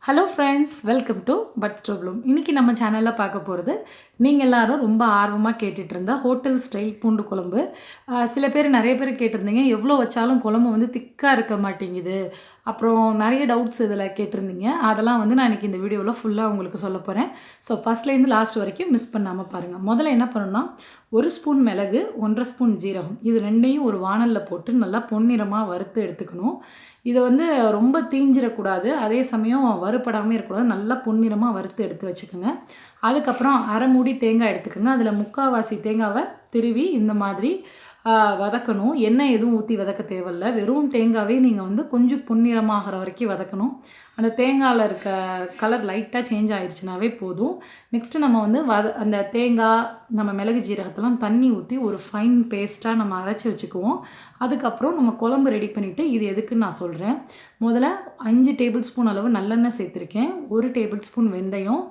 Hello friends, welcome to buds to bloom. இன்றைக்கி நம்ம சேனலில் பார்க்க போகிறது நீங்கள் எல்லோரும் ரொம்ப ஆர்வமாக கேட்டுட்டு இருந்த ஹோட்டல் ஸ்டைல் பூண்டு குழம்பு. சில பேர் நிறைய பேர் கேட்டிருந்தீங்க, எவ்வளோ வச்சாலும் குழம்பு வந்து திக்காக இருக்க மாட்டேங்குது, அப்புறம் நிறைய டவுட்ஸ் இதில் கேட்டிருந்தீங்க. அதெல்லாம் வந்து நான் இன்றைக்கி இந்த வீடியோவில் ஃபுல்லாக உங்களுக்கு சொல்ல போகிறேன். ஸோ ஃபஸ்ட்லேருந்து லாஸ்ட் வரைக்கும் மிஸ் பண்ணாமல் பாருங்கள். முதல்ல என்ன பண்ணணும்னா, 1 ஸ்பூன் மிளகு, 1.5 ஸ்பூன் ஜீரகம், இது ரெண்டையும் ஒரு வாணலில் போட்டு நல்லா பொன்னிறமாக வறுத்து எடுத்துக்கணும். இதை வந்து ரொம்ப தீஞ்சிடக்கூடாது, அதே சமயம் வறுபடாமல் இருக்கக்கூடாது. நல்லா பொன்னிறமாக வறுத்து எடுத்து வச்சுக்கோங்க. அதுக்கப்புறம் அரை மூடி தேங்காய் எடுத்துக்கோங்க. அதில் முக்கால்வாசி தேங்காவை திருவி இந்த மாதிரி வதக்கணும். எண்ணெய் எதுவும் ஊற்றி வதக்க தேவையில்லை. வெறும் தேங்காவே நீங்கள் வந்து கொஞ்சம் பொன்னிறமாகிற வரைக்கும் வதக்கணும். அந்த தேங்காயில் இருக்க கலர் லைட்டாக சேஞ்ச் ஆகிடுச்சுனாவே போதும். நெக்ஸ்ட்டு நம்ம வந்து அந்த தேங்காய், நம்ம மிளகு ஜீரகத்தெல்லாம் தண்ணி ஊற்றி ஒரு ஃபைன் பேஸ்ட்டாக நம்ம அரைச்சி வச்சுக்குவோம். அதுக்கப்புறம் நம்ம குழம்பு ரெடி பண்ணிவிட்டு இது எதுக்குன்னு நான் சொல்கிறேன். முதல்ல 5 டேபிள் ஸ்பூன் அளவு நல்லெண்ணெய் சேர்த்துருக்கேன். 1 டேபிள் ஸ்பூன் வெந்தயம்.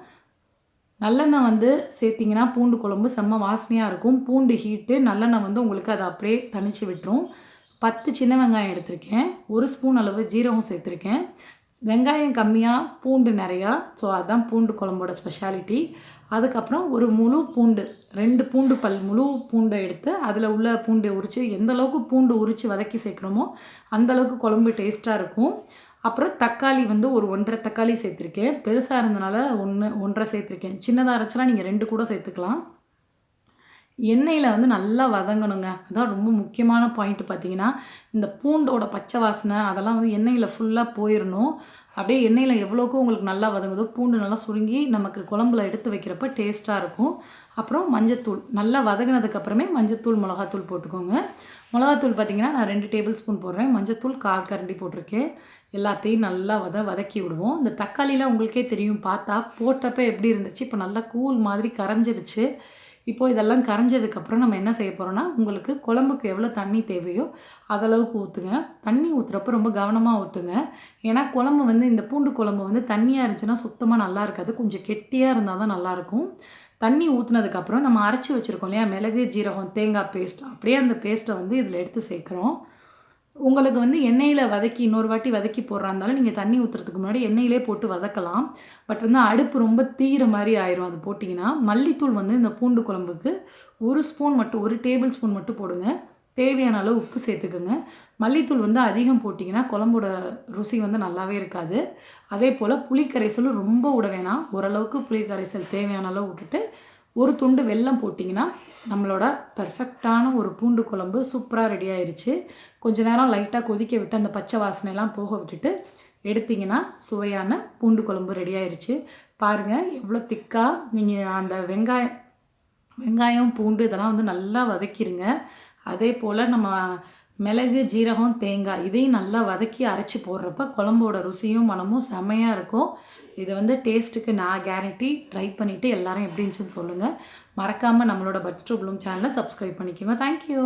நல்லெண்ணெய் வந்து சேர்த்திங்கன்னா பூண்டு குழம்பு செம்ம வாசனையாக இருக்கும். பூண்டு ஹீட்டு, நல்லெண்ணெய் வந்து உங்களுக்கு அதை அப்படியே தணிச்சு விட்டுரும். 10 சின்ன வெங்காயம் எடுத்திருக்கேன். 1 ஸ்பூன் அளவு ஜீரகம் சேர்த்துருக்கேன். வெங்காயம் கம்மியாக, பூண்டு நிறையா. ஸோ அதுதான் பூண்டு குழம்போட ஸ்பெஷாலிட்டி. அதுக்கப்புறம் ஒரு முழு பூண்டு, 2 பூண்டு பல் முழு பூண்டை எடுத்து அதில் உள்ள பூண்டை உரித்து, எந்தளவுக்கு பூண்டு உரித்து வதக்கி சேர்க்குறோமோ அந்தளவுக்கு குழம்பு டேஸ்ட்டாக இருக்கும். அப்புறம் தக்காளி வந்து ஒரு 1.5 தக்காளி சேர்த்துருக்கேன். பெருசாக இருந்தனால 1.5 சேர்த்துருக்கேன். சின்னதாக இருந்துச்சுன்னா நீங்கள் 2 கூட சேர்த்துக்கலாம். எண்ணெயில் வந்து நல்லா வதங்கணுங்க. அதான் ரொம்ப முக்கியமான பாயிண்ட்டு. பார்த்தீங்கன்னா, இந்த பூண்டோட பச்சை வாசனை அதெல்லாம் வந்து எண்ணெயில் ஃபுல்லாக போயிடணும். அப்படியே எண்ணெயில் எவ்வளோக்கும் உங்களுக்கு நல்லா வதங்குதோ, பூண்டு நல்லா சுருங்கி நமக்கு குழம்புல எடுத்து வைக்கிறப்ப டேஸ்ட்டாக இருக்கும். அப்புறம் மஞ்சத்தூள் நல்லா வதங்கினதுக்கப்புறமே மஞ்சத்தூள், மிளகாத்தூள் போட்டுக்கோங்க. மிளகாத்தூள் பார்த்திங்கன்னா நான் 2 டேபிள் ஸ்பூன் போடுறேன். மஞ்சத்தூள் 1/4 கரண்டி போட்டிருக்கேன். எல்லாத்தையும் நல்லா வதக்கி விடுவோம். இந்த தக்காளிலாம் உங்களுக்கே தெரியும், பார்த்தா போட்டப்போ எப்படி இருந்துச்சு, இப்போ நல்லா கூழ் மாதிரி கரைஞ்சிருச்சு. இப்போது இதெல்லாம் கரைஞ்சதுக்கப்புறம் நம்ம என்ன செய்ய போகிறோன்னா, உங்களுக்கு குழம்புக்கு எவ்வளோ தண்ணி தேவையோ அதளவுக்கு ஊற்றுங்க. தண்ணி ஊற்றுறப்ப ரொம்ப கவனமாக ஊற்றுங்க. ஏன்னா குழம்பு வந்து, இந்த பூண்டு குழம்பு வந்து தண்ணியாக இருந்துச்சுன்னா சுத்தமாக நல்லா இருக்காது. கொஞ்சம் கெட்டியாக இருந்தால் தான் நல்லாயிருக்கும். தண்ணி ஊற்றுனதுக்கப்புறம் நம்ம அரைச்சி வச்சுருக்கோம் இல்லையா, மிளகு ஜீரகம் தேங்காய் பேஸ்ட், அப்படியே அந்த பேஸ்ட்டை வந்து இதில் எடுத்து சேர்க்குறோம். உங்களுக்கு வந்து எண்ணெயில் வதக்கி இன்னொரு வாட்டி வதக்கி போடுறா இருந்தாலும் நீங்கள் தண்ணி ஊற்றுறதுக்கு முன்னாடி எண்ணெயிலே போட்டு வதக்கலாம். பட் வந்து அடுப்பு ரொம்ப தீர மாதிரி ஆயிரும் அது போட்டிங்கன்னா. மல்லித்தூள் வந்து இந்த பூண்டு குழம்புக்கு 1 ஸ்பூன் மட்டும், 1 டேபிள் ஸ்பூன் மட்டும் போடுங்க. தேவையான அளவு உப்பு சேர்த்துக்குங்க. மல்லித்தூள் வந்து அதிகம் போட்டிங்கன்னா குழம்போட ருசி வந்து நல்லாவே இருக்காது. அதே போல் புளிக்கரைசலும் ரொம்ப விட வேணாம். ஓரளவுக்கு புளிக்கரைசல் தேவையான அளவு விட்டுட்டு ஒரு துண்டு வெல்லம் போட்டிங்கன்னா நம்மளோட பர்ஃபெக்டான ஒரு பூண்டு குழம்பு சூப்பராக ரெடி ஆயிடுச்சு. கொஞ்ச நேரம் லைட்டாக கொதிக்க விட்டு அந்த பச்சை வாசனையெல்லாம் போக விட்டுட்டு எடுத்திங்கன்னா சுவையான பூண்டு குழம்பு ரெடி ஆயிடுச்சு. பாருங்கள் எவ்வளோ திக்காக. நீங்கள் அந்த வெங்காயம் பூண்டு இதெல்லாம் வந்து நல்லா வதக்கிடுங்க. அதே போல் நம்ம மிளகு ஜீரகம் தேங்காய் இதையும் நல்லா வதக்கி அரைச்சி போடுறப்ப குழம்போட ருசியும் மனமும் செம்மையாக இருக்கும். இது வந்து டேஸ்ட்டுக்கு நான் கேரண்டி. ட்ரை பண்ணிவிட்டு எல்லோரும் எப்படி இருந்துச்சுன்னு சொல்லுங்கள். மறக்காமல் நம்மளோட பட்ஸ் டூ ப்ளூம் சேனலை சப்ஸ்கிரைப் பண்ணிக்கோங்க. தேங்க்யூ.